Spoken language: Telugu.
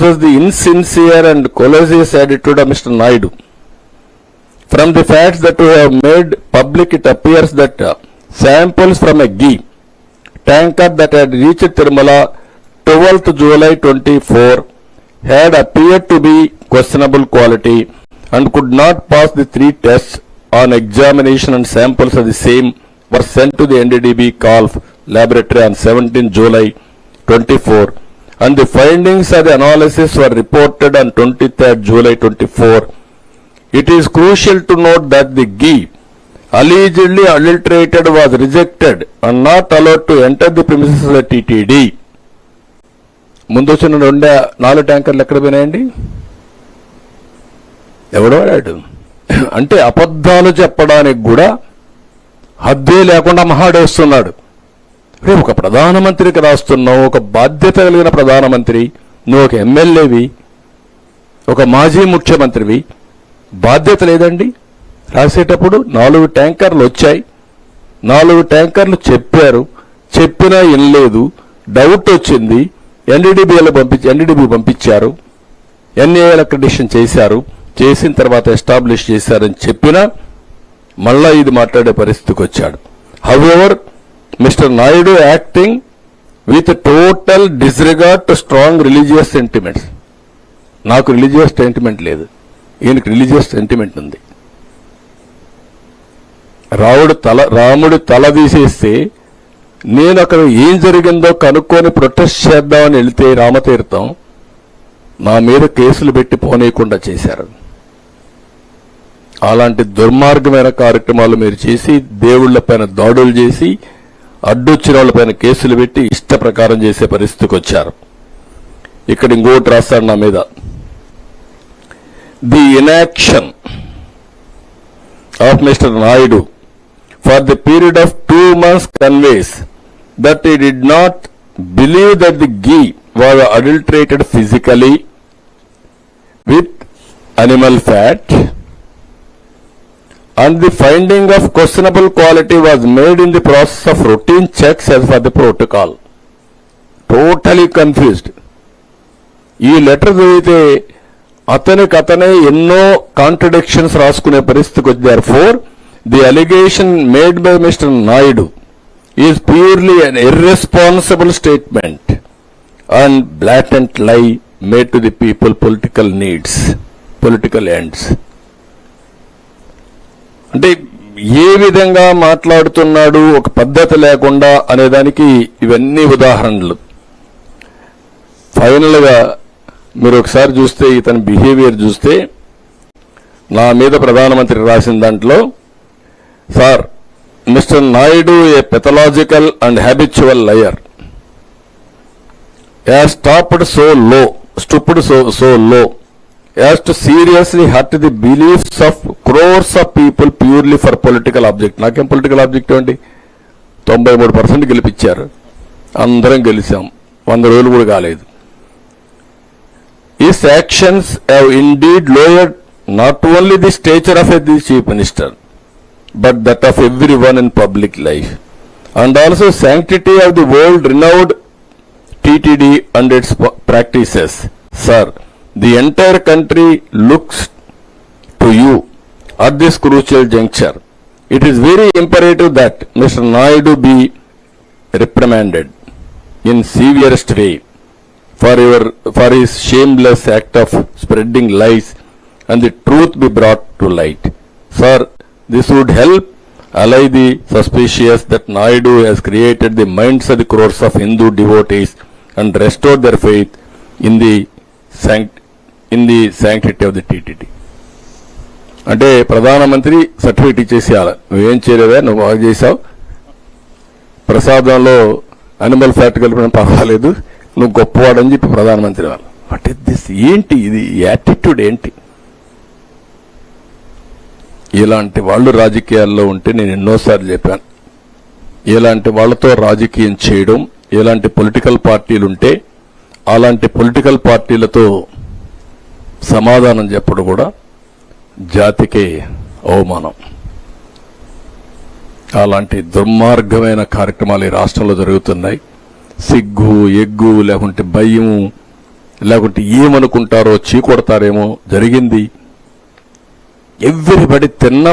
was the insincere and callous attitude of Mr. Naidu. From the facts that we have made public, it appears that samples from a ghee tanker that had reached Tirumala 12th July 24 had appeared to be questionable quality and could not pass the 3 tests on examination, and samples of the same were sent to the NDDB Calf laboratory on 17 July 24, and the findings of the analysis were reported on 23rd July 24. It is crucial to note that the ghee allegedly adulterated was rejected and not allowed to enter the premises of the TTD. ముందు వచ్చిన 4 ట్యాంకర్లు ఎక్కడ పోయినాయండి? ఎవడో వాడాడు అంటే అబద్ధాలు చెప్పడానికి కూడా హద్దే లేకుండా మహాడేస్తున్నాడు. రేపు ఒక ప్రధానమంత్రికి రాస్తున్నావు, ఒక బాధ్యత కలిగిన ప్రధానమంత్రి, నువ్వు ఒక ఎమ్మెల్యేవి, ఒక మాజీ ముఖ్యమంత్రివి, బాధ్యత లేదండి? రాసేటప్పుడు 4 ట్యాంకర్లు వచ్చాయి, 4 ట్యాంకర్లు చెప్పారు, చెప్పినా వినలేదు, డౌట్ వచ్చింది, ఎన్డీడీబీ పంపించారు, ఎన్ఏఎల్ అక్రిడిషన్ చేశారు, చేసిన తర్వాత ఎస్టాబ్లిష్ చేశారని చెప్పినా మళ్ళా ఇది మాట్లాడే పరిస్థితికి వచ్చాడు. However mister Naidu acting with total disregard to strong religious sentiments. నాకు రిలీజియస్ సెంటిమెంట్ లేదు, ఈయనకి రిలీజియస్ సెంటిమెంట్ ఉంది. రాముడి తల తీసేస్తే నేను అక్కడ ఏం జరిగిందో కనుక్కొని ప్రొటెస్ట్ చేద్దామని వెళితే రామతీర్థం నా మీద కేసులు పెట్టి పోనీయకుండా చేశారు. అలాంటి దుర్మార్గమైన కార్యక్రమాలు మీరు చేసి దేవుళ్లపైన దాడులు చేసి అడ్డొచ్చిన వాళ్ళపైన కేసులు పెట్టి ఇష్ట ప్రకారం చేసే పరిస్థితికి వచ్చారు. ఇక్కడ ఇంకోటి రాస్తాడు నా మీద. The inaction of mister Naidu for the period of 2 months conveys that he did not believe that the ghee was adulterated physically with animal fat, and the finding of questionable quality was made in the process of routine checks as per the protocol. Totally confused. ఈ లెటర్ చదివితే అతనే ఎన్నో కాంట్రడిక్షన్స్ రాసుకునే పరిస్థితికి వచ్చి therefore the allegation made by Mr. Naidu is purely an irresponsible statement and blatant lie made to the people political needs, political ends. అంటే ఏ విధంగా మాట్లాడుతున్నాడు ఒక పద్ధతి లేకుండా అనేదానికి ఇవన్నీ ఉదాహరణలు. ఫైనల్ గా మీరు ఒకసారి చూస్తే ఇతని బిహేవియర్ చూస్తే నా మీద ప్రధానమంత్రి రాసిన దాంట్లో, Sir, Mr. Naidu, a pathological and habitual liar, has stooped so low as to seriously hurt the beliefs of crores of people purely for political object. నాకేం పొలిటికల్ ఆబ్జెక్ట్ అండి? 93% గెలిపించారు, అందరం గెలిచాం, 100 రోజులు కూడా కాలేదు. His actions have indeed lowered not only the stature of the chief minister but that of everyone in public life, and also sanctity of the world-renowned TTD and its practices. Sir, the entire country looks to you at this crucial juncture. It is very imperative that Mr. Naidu be reprimanded in severest way for his shameless act of spreading lies, and the truth be brought to light. Sir, this would help allay the suspicious that Naidu has created the minds of the crores of Hindu devotees and restored their faith in the sanctity of the TTD. అంటే ప్రధానమంత్రి సర్టిఫికేట్ ఇచ్చేసేయాలి, నువ్వేం చేయలేదా, నువ్వు బాగా చేసావు, ప్రసాదంలో అనిమల్ ఫ్యాట్ కలిపిన పర్వాలేదు, నువ్వు గొప్పవాడని చెప్పి ప్రధానమంత్రి వాళ్ళు. What is this? ఏంటి ఇది యాటిట్యూడ్ ఏంటి? ఇలాంటి వాళ్ళు రాజకీయాల్లో ఉంటే నేను ఎన్నోసార్లు చెప్పాను, ఇలాంటి వాళ్ళతో రాజకీయం చేయడం, ఇలాంటి పొలిటికల్ పార్టీలు ఉంటే అలాంటి పొలిటికల్ పార్టీలతో సమాధానం చెప్పడం కూడా జాతికే అవమానం. అలాంటి దుర్మార్గమైన కార్యక్రమాలు ఈ రాష్ట్రంలో జరుగుతున్నాయి. సిగ్గు ఎగ్గు లేకుంటే భయం లేకుంటే ఏమనుకుంటారో చీకొడతారేమో జరిగింది. ఎవ్రీబడి తిన్న